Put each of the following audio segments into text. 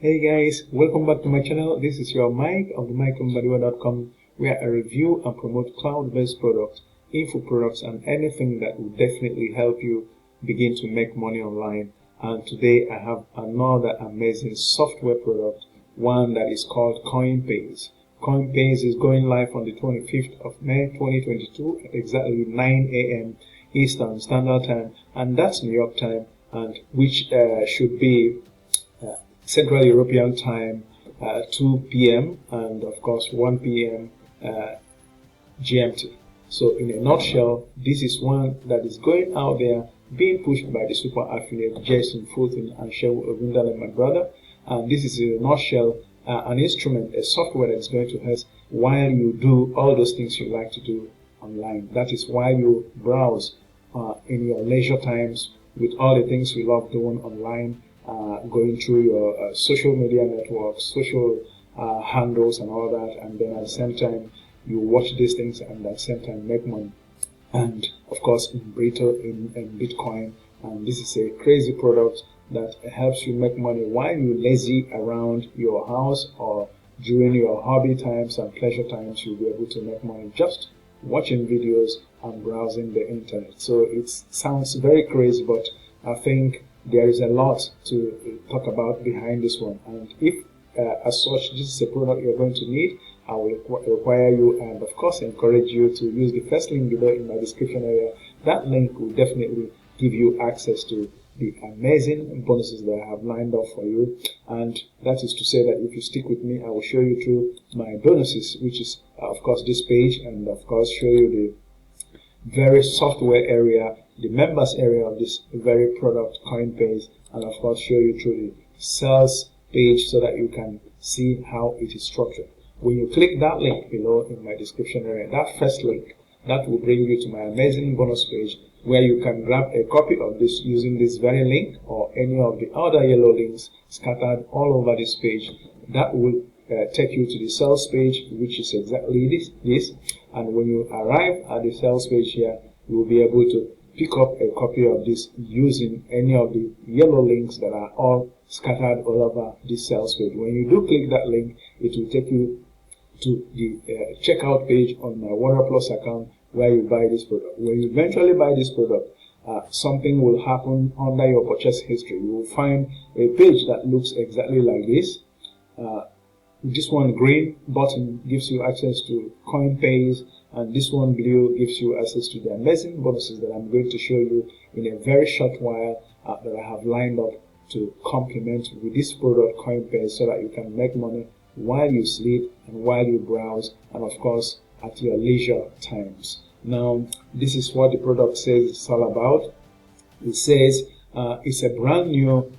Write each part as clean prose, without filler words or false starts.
Hey guys, welcome back to my channel. This is your Mike of the Mbadiwe.com, where I review and promote cloud-based products, info products, and anything that will definitely help you begin to make money online. And today I have another amazing software product, one that is called CoinPayz. CoinPayz is going live on the 25th of May 2022 at exactly 9 a.m. Eastern Standard Time, and that's New York time, and which should be Central European time, 2 p.m. and of course 1 p.m. GMT. So in a nutshell, this is one that is going out there, being pushed by the super affiliate Jason Fulton and Shehu Ogundale, my brother. And this is in a nutshell an instrument, a software that is going to help while you do all those things you like to do online. That is while you browse in your leisure times with all the things you love doing online. Going through your social media networks, social handles and all that, and then at the same time you watch these things and at the same time make money. And of course in Bitcoin, and this is a crazy product that helps you make money while you lazy around your house or during your hobby times and pleasure times. You'll be able to make money just watching videos and browsing the internet. So it sounds very crazy, but I think there is a lot to talk about behind this one, and if as such this is a product you're going to need, I will require you and of course encourage you to use the first link below in my description area. That link will definitely give you access to the amazing bonuses that I have lined up for you, and that is to say that if you stick with me, I will show you through my bonuses, which is of course this page, and of course show you the very software area, the members area of this very product CoinPayz, and of course show you through the sales page so that you can see how it is structured. When you click that link below in my description area, that first link, that will bring you to my amazing bonus page where you can grab a copy of this using this very link or any of the other yellow links scattered all over this page. That will take you to the sales page, which is exactly this. And when you arrive at the sales page here, you will be able to pick up a copy of this using any of the yellow links that are all scattered all over this sales page. When you do click that link, it will take you to the checkout page on my Water Plus account where you buy this product. When you eventually buy this product, something will happen under your purchase history. You will find a page that looks exactly like this. This one green button gives you access to CoinPayz, and this one blue gives you access to the amazing bonuses that I'm going to show you in a very short while that I have lined up to complement with this product CoinPayz, so that you can make money while you sleep and while you browse, and of course at your leisure times. Now this is what the product says it's all about. It says it's a brand new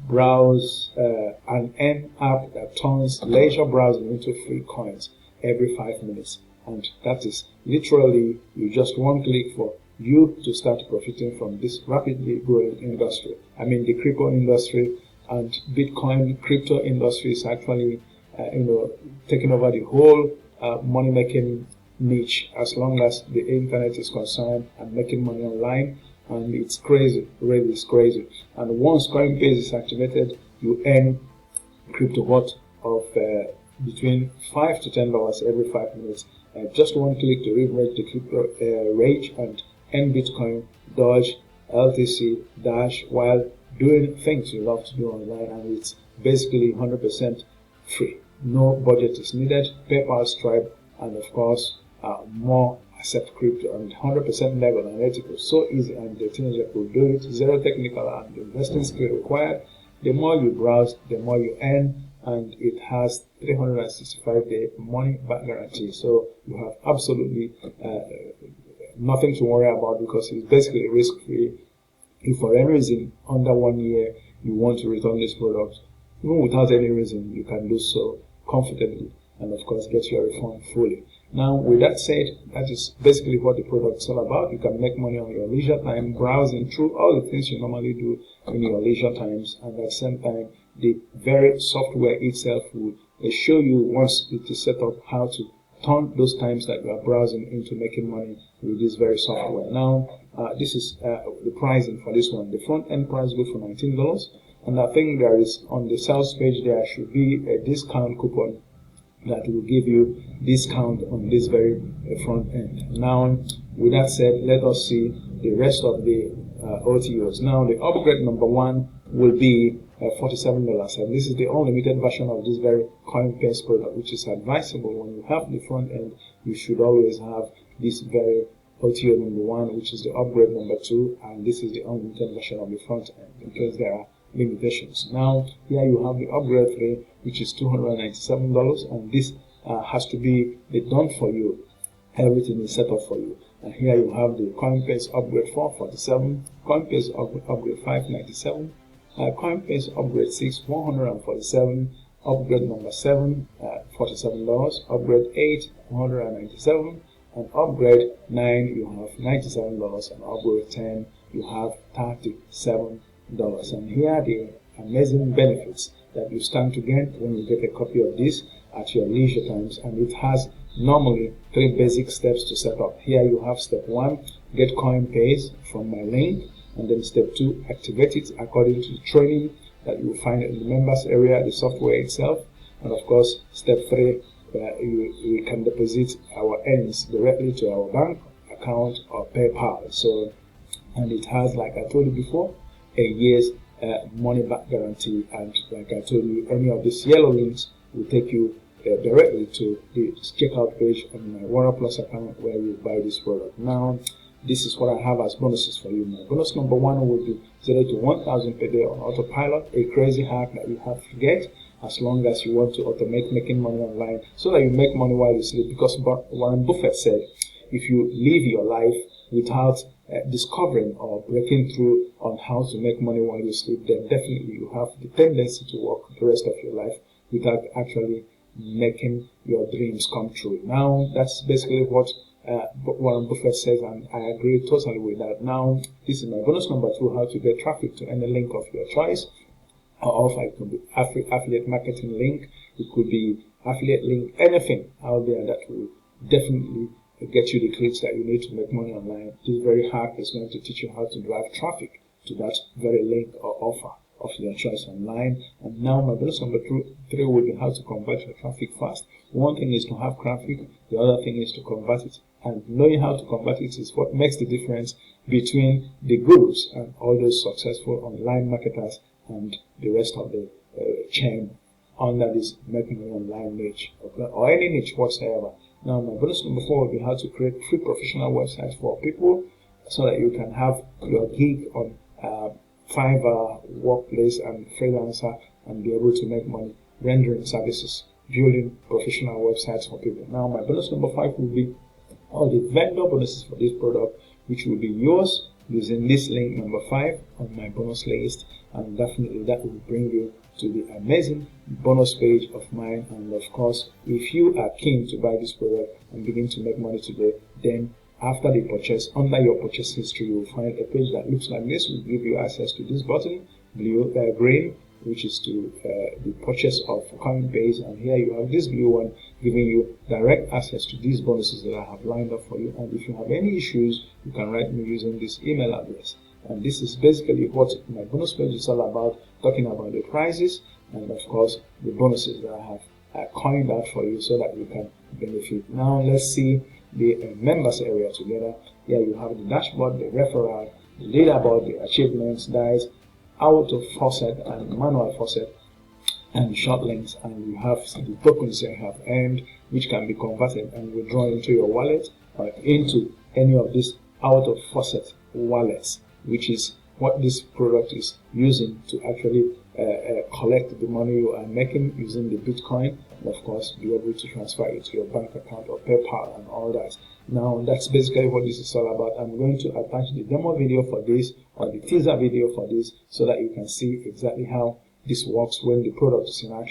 browse and earn app that turns leisure browsing into free coins every 5 minutes, and that is literally you just one click for you to start profiting from this rapidly growing industry. I mean the crypto industry, and Bitcoin crypto industry is actually taking over the whole money making niche as long as the internet is concerned and making money online. And it's crazy, really it's crazy. And once CoinPayz is activated, you earn crypto worth of between $5 to $10 every 5 minutes. Just one click to leverage the crypto rage and earn Bitcoin, DOGE, LTC, Dash while doing things you love to do online, and it's basically 100% free. No budget is needed. PayPal, Stripe, and of course more accept crypto, and 100% legal and ethical. So easy, and the teenager could do it. Zero technical and investing skill required. The more you browse, the more you earn, and it has 365-day money back guarantee. So you have absolutely nothing to worry about, because it's basically risk-free. If for any reason under 1 year you want to return this product, even without any reason, you can do so comfortably, and of course get your refund fully. Now with that said, that is basically what the product is all about. You can make money on your leisure time, browsing through all the things you normally do in your leisure times, and at the same time the very software itself will show you, once it is set up, how to turn those times that you are browsing into making money with this very software. Now this is the pricing for this one. The front end price goes for $19, And I think there is, on the sales page, there should be a discount coupon that will give you discount on this very front end. Now, with that said, let us see the rest of the OTOs. Now, the upgrade number 1 will be $47, and this is the unlimited version of this very CoinPayz product, which is advisable. When you have the front end, you should always have this very OTO number 1, which is the upgrade number 2, and this is the unlimited version of the front end, in case there are limitations. Now, here you have the upgrade 3, which is $297, and this has to be done for you. Everything is set up for you. And here you have the CoinPayz upgrade 4, $47, CoinPayz upgrade 5, $97, CoinPayz upgrade 6, $147, upgrade number 7, $47, upgrade 8, $197, and upgrade 9 you have $97, and upgrade 10 you have $37. And here are the amazing benefits that you stand to gain when you get a copy of this at your leisure times. And it has normally 3 basic steps to set up. Here you have step 1, get CoinPayz from my link, and then step 2, activate it according to the training that you will find in the members area, the software itself, and of course step 3, we can deposit our earnings directly to our bank account or PayPal. So, and it has, like I told you before, a year's money back guarantee, and like I told you, any of these yellow links will take you directly to the checkout page on my Warrior Plus account where you buy this product. Now, this is what I have as bonuses for you. My bonus number 1 will be 0 to 1,000 per day on autopilot, a crazy hack that you have to get as long as you want to automate making money online, so that you make money while you sleep. Because Warren Buffett said, if you live your life without discovering or breaking through on how to make money while you sleep, then definitely you have the tendency to work the rest of your life without actually making your dreams come true. Now, that's basically what Warren Buffett says, and I agree totally with that. Now, this is my bonus number 2, how to get traffic to any link of your choice. Or it could be affiliate marketing link, it could be affiliate link, anything out there that will definitely get you the clicks that you need to make money online. This very hack is going to teach you how to drive traffic to that very link or offer of your choice online. And now my bonus number 3 will be how to convert your traffic fast. One thing is to have traffic, the other thing is to convert it. And knowing how to convert it is what makes the difference between the gurus and all those successful online marketers and the rest of the chain under this making money online niche, or any niche whatsoever. Now, my bonus number 4 will be how to create free professional websites for people, so that you can have your gig on Fiverr, Workplace, and Freelancer, and be able to make money rendering services, building professional websites for people. Now, my bonus number 5 will be all the vendor bonuses for this product, which will be yours using this link number 5 on my bonus list, and definitely that will bring you to the amazing bonus page of mine. And of course, if you are keen to buy this product and begin to make money today, then after the purchase, under your purchase history, you will find a page that looks like this. Will give you access to this button, green, which is to the purchase of CoinPayz, and here you have this blue one giving you direct access to these bonuses that I have lined up for you. And if you have any issues, you can write me using this email address. And this is basically what my bonus page is all about, talking about the prices and of course the bonuses that I have coined out for you so that you can benefit. Now let's see the members area together. Here you have the dashboard, the referral, the leaderboard, the achievements, dice, auto faucet and manual faucet, and short links, and you have the tokens you have earned, which can be converted and withdrawn into your wallet or into any of these auto faucet wallets, which is what this product is using to actually collect the money you are making using the Bitcoin, and of course be able to transfer it to your bank account or PayPal and all that. Now that's basically what this is all about. I'm going to attach the demo video for this, or the teaser video for this, so that you can see exactly how this works when the product is in action.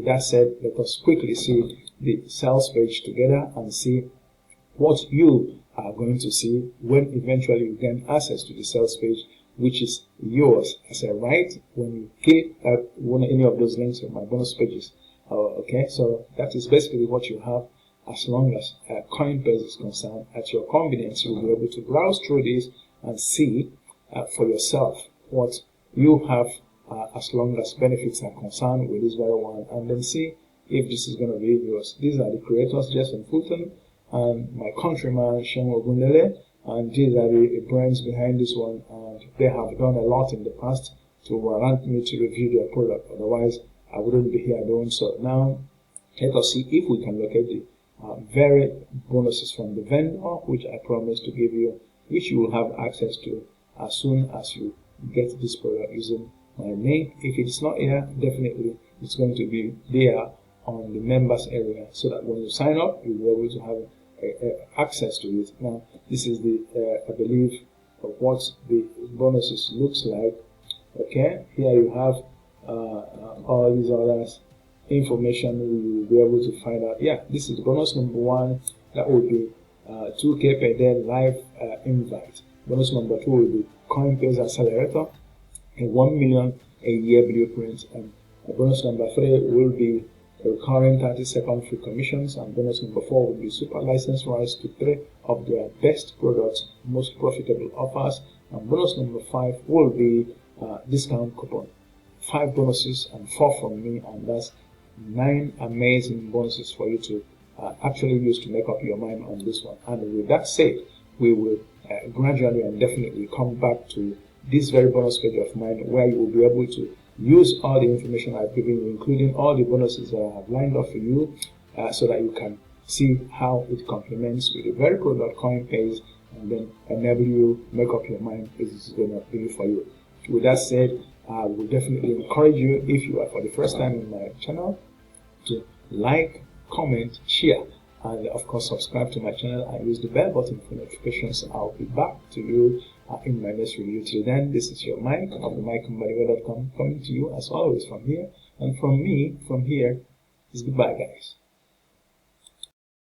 with that said, let us quickly see the sales page together and see what you are going to see when eventually you gain access to the sales page, which is yours as a right when you click any of those links on my bonus pages. Okay, so that is basically what you have. As long as CoinPayz is concerned, at your convenience, you will be able to browse through this and see for yourself what you have as long as benefits are concerned with this very one, and then see if this is going to be yours. These are the creators, Jason Fulton and my countryman Shem Ogundele, and these are the brains behind this one, and they have done a lot in the past to warrant me to review their product. Otherwise, I wouldn't be here doing so. Now, let us see if we can locate the very bonuses from the vendor, which I promised to give you, which you will have access to as soon as you get this product using my link. If it's not here, definitely it's going to be there on the members area, so that when you sign up, you'll be able to have access to it. Now, this is the I believe of what the bonuses looks like. Okay, here you have all these others information. You will be able to find out. Yeah, this is bonus number 1. That would be 2K per day live invite. Bonus number 2 will be CoinPayz accelerator, a 1 million a year blueprint, and bonus number 3 will be recurring 30-second free commissions, and bonus number 4 will be super license rights to 3 of their best products, most profitable offers, and bonus number 5 will be discount coupon. 5 bonuses and 4 from me, and that's 9 amazing bonuses for you to actually use to make up your mind on this one. And with that said, we will gradually and definitely come back to this very bonus page of mine, where you will be able to use all the information I've given you, including all the bonuses that I have lined up for you, so that you can see how it complements with the very product CoinPayz, and then enable you make up your mind if it's going to be for you. With that said, I will definitely encourage you, if you are for the first time in my channel, to like, comment, share, and of course subscribe to my channel and use the bell button for notifications. I'll be back to you in my next review. Till then, this is your Mike of the Mbadiwe.com coming to you as always from here, and from me from here is goodbye, guys.